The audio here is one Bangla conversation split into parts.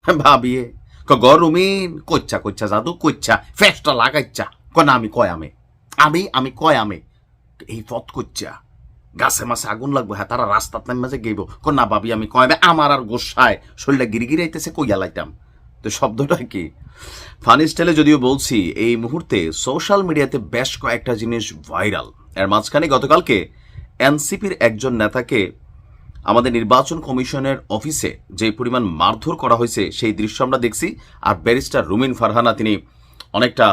ভাবিয়ে রুমিন কচ্চা কচ্চা জাদু কচ্চা ফেসটা লাগাইচ্ছা না আমি কয় আমি আমি আমি কয় আমি এই পথ কচ্চা গাছে মাছে আগুন লাগবো, হ্যাঁ তারা রাস্তার নাম মাঝে গেইব না ভাবি আমি কয় আমার আর গোসায় শরীরটা গিরিগিরি আইতেছে কইয়া লাইতাম। তো শব্দটা কি ফানি স্টাইলে যদিও বলছি, এই মুহূর্তে সোশ্যাল মিডিয়াতে বেশ কয়েকটা জিনিস ভাইরাল। এর মাঝখানে গতকালকে এনসিপির একজন নেতাকে আমাদের নির্বাচন কমিশনের অফিসে যে পরিমাণ মারধর করা হয়েছে সেই দৃশ্য আমরা দেখছি। আর ব্যারিস্টার রুমিন ফারহানা তিনি অনেকটা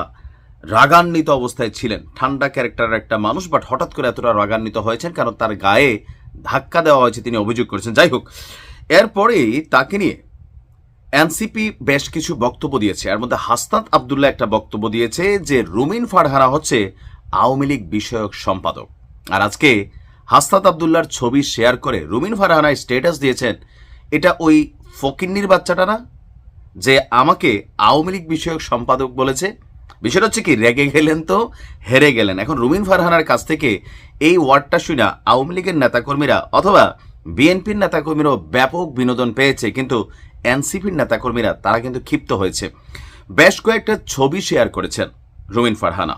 রাগান্বিত অবস্থায় ছিলেন, ঠান্ডা ক্যারেক্টারের একটা মানুষ, বাট হঠাৎ করে এতটা রাগান্বিত হয়েছেন কারণ তার গায়ে ধাক্কা দেওয়া হয়েছে, তিনি অভিযোগ করেছেন। যাই হোক, এরপরেই তাকে নিয়ে এনসিপি বেশ কিছু বক্তব্য দিয়েছে। এর মধ্যে হাসনাত আবদুল্লাহ একটা বক্তব্য দিয়েছে যে রুমিন ফারহানা হচ্ছে আওয়ামী লীগ বিষয়ক সম্পাদক। আর আজকে হাসনাত আবদুল্লাহর ছবি শেয়ার করে রুমিন ফারহানা স্ট্যাটাস দিয়েছেন, এটা ওই ফকিন্নির বাচ্চাটা না যে আমাকে আওয়ামী লীগ বিষয়ক সম্পাদক বলেছে। বিষয়টা হচ্ছে কি, রেগে গেলেন তো হেরে গেলেন। এখন রুমিন ফারহানার কাছ থেকে এই ওয়ার্ডটা শুনে আওয়ামী লীগের নেতাকর্মীরা অথবা বিএনপির নেতাকর্মীরাও ব্যাপক বিনোদন পেয়েছে, কিন্তু এনসিপির নেতাকর্মীরা তারা কিন্তু ক্ষিপ্ত হয়েছে। বেশ কয়েকটা ছবি শেয়ার করেছেন রুমিন ফারহানা,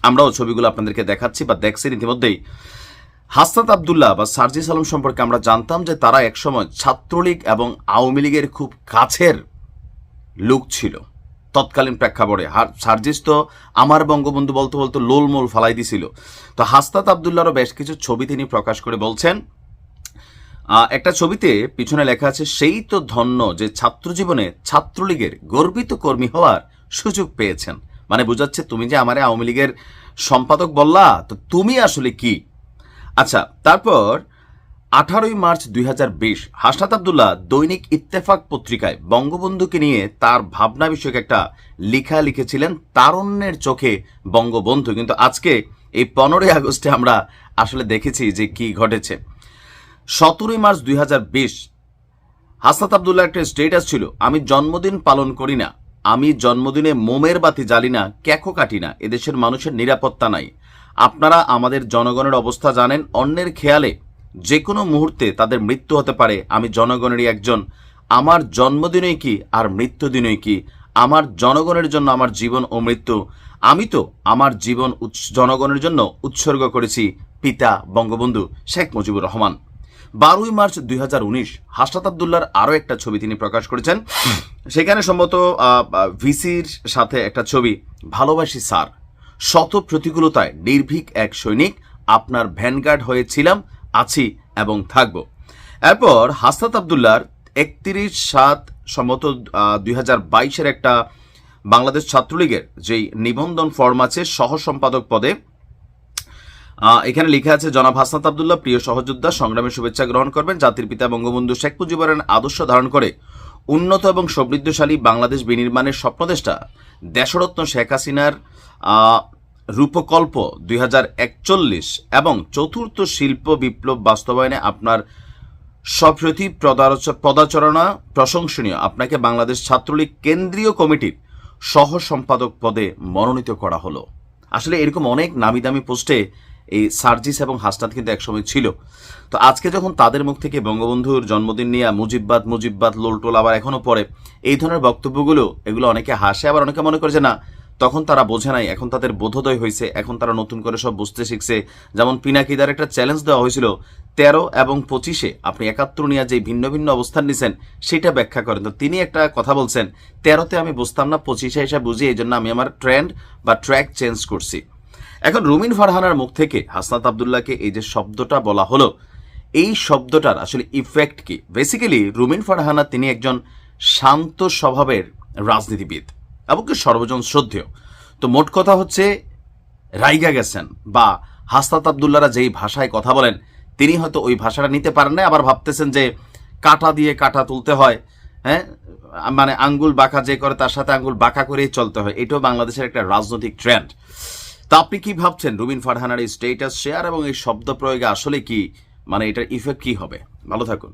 আমরাও ছবিগুলো আপনাদেরকে দেখাচ্ছি বা দেখছেন ইতিমধ্যেই। হাসনাত আবদুল্লাহ বা সার্জিস আলম সম্পর্কে আমরা জানতাম যে তারা একসময় ছাত্রলীগ এবং আওয়ামী লীগের খুব কাছের লোক ছিল তৎকালীন প্রেক্ষাপটে। সার্জিস তো আমার বঙ্গবন্ধু বলতে বলতে লোলমোল ফালাই দিছিল। তো হাসনাত আবদুল্লাহরও বেশ কিছু ছবি তিনি প্রকাশ করে বলছেন, একটা ছবিতে পিছনে লেখা আছে, সেই তো ধন্য যে ছাত্র জীবনে ছাত্রলীগের গর্বিত কর্মী হওয়ার সুযোগ পেয়েছেন। মানে বোঝাচ্ছে তুমি যে আমারে আওয়ামী লীগের সম্পাদক বললা, তো তুমি আসলে কি। আচ্ছা, তারপর 18 মার্চ 2020 হাসনাত আবদুল্লাহ দৈনিক ইত্তেফাক পত্রিকায় বঙ্গবন্ধুকে নিয়ে তার ভাবনা বিষয়ক একটা লেখা লিখেছিলেন, তারুণ্যের চোখে বঙ্গবন্ধু। কিন্তু আজকে এই 15 আগস্টে আমরা আসলে দেখেছি যে কি ঘটেছে। 17 মার্চ 2020 হাসনাত আবদুল্লাহ একটা স্ট্যাটাস ছিল, আমি জন্মদিন পালন করি না, আমি জন্মদিনে মোমের বাতি জ্বালি না, ক্যাকো কাটি না, এদেশের মানুষের নিরাপত্তা নাই। আপনারা আমাদের জনগণের অবস্থা জানেন, অন্যের খেয়ালে যে কোনো মুহূর্তে তাদের মৃত্যু হতে পারে। আমি জনগণেরই একজন, আমার জন্মদিনই কি আর মৃত্যুদিনই কি, আমার জনগণের জন্য আমার জীবন ও মৃত্যু। আমি তো আমার জীবন জনগণের জন্য উৎসর্গ করেছি, পিতা বঙ্গবন্ধু শেখ মুজিবুর রহমান। 12 মার্চ 2019 হাসনাত আবদুল্লাহর আরও একটা ছবি তিনি প্রকাশ করেছেন, সেখানে সম্ভবত ভিসির সাথে একটা ছবি, ভালোবাসি স্যার, শত প্রতিকূলতায় নির্ভীক এক সৈনিক, আপনার ভ্যানগার্ড হয়েছিলাম, আছি এবং থাকব। এরপর হাসনাত আবদুল্লাহর 31/7 সম্ভবত 2022 একটা বাংলাদেশ ছাত্রলীগের যেই নিবন্ধন ফর্ম আছে সহ সম্পাদক পদে, এখানে লেখা আছে, জনাব হাসনাত আবদুল্লাহ প্রিয় সহযোদ্ধা, সংগ্রামের শুভেচ্ছা গ্রহণ করবেন। জাতির পিতা বঙ্গবন্ধু শেখ মুজিবুরের আদর্শ ধারণ করে উন্নত এবং সমৃদ্ধশালী বাংলাদেশ বিনির্মাণের স্বপ্নদেষ্টা দেশরত্ন শেখ হাসিনার রূপকল্প 2041 এবং চতুর্থ শিল্প বিপ্লব বাস্তবায়নে আপনার সপ্রতি পদাচরণা প্রশংসনীয়। আপনাকে বাংলাদেশ ছাত্রলীগ কেন্দ্রীয় কমিটির সহ সম্পাদক পদে মনোনীত করা হলো। আসলে এরকম অনেক নামি দামি পোস্টে এই সার্জিস এবং হাসনাত কিন্তু একসময় ছিল। তো আজকে যখন তাদের মুখ থেকে বঙ্গবন্ধুর জন্মদিন নিয়ে মুজিববাদ মুজিববাদ লোলটোল আবার এখনো পরে এই ধরনের বক্তব্যগুলো, এগুলো অনেকে হাসে, আবার অনেকে মনে করে যে না তখন তারা বোঝে নাই, এখন তাদের বোধোদয় হয়েছে, এখন তারা নতুন করে সব বুঝতে শিখছে। যেমন পিনাকিদার একটা চ্যালেঞ্জ দেওয়া হয়েছিল, 13 এবং 25 আপনি 71 নিয়ে যে ভিন্ন ভিন্ন অবস্থান নিছেন সেটা ব্যাখ্যা করেন। তো তিনি একটা কথা বলছেন, 13তে আমি বুঝতাম না, 25 এসে বুঝি, এই জন্য আমি আমার ট্রেন্ড বা ট্র্যাক চেঞ্জ করছি। এখন রুমিন ফারহানার মুখ থেকে হাসনাত আবদুল্লাহকে এই যে শব্দটা বলা হলো, এই শব্দটার আসলে ইফেক্ট কি? বেসিক্যালি রুমিন ফারহানা তিনি একজন শান্ত স্বভাবের রাজনীতিবিদ এবং সর্বজন শ্রদ্ধেয়। তো মোট কথা হচ্ছে রাইগা গেছেন, বা হাসনাত আবদুল্লাহরা যেই ভাষায় কথা বলেন তিনি হয়তো ওই ভাষাটা নিতে পারেন না, আবার ভাবতেছেন যে কাটা দিয়ে কাটা তুলতে হয়, হ্যাঁ মানে আঙ্গুল বাঁকা যে করে তার সাথে আঙ্গুল বাঁকা করেই চলতে হয়। এটাও বাংলাদেশের একটা রাজনৈতিক ট্রেন্ড। তা আপনি কি ভাবছেন রুমিন ফারহানার এই স্ট্যাটাস শেয়ার এবং এই শব্দ প্রয়োগে আসলে কি, মানে এটার ইফেক্ট কি হবে? ভালো থাকুন।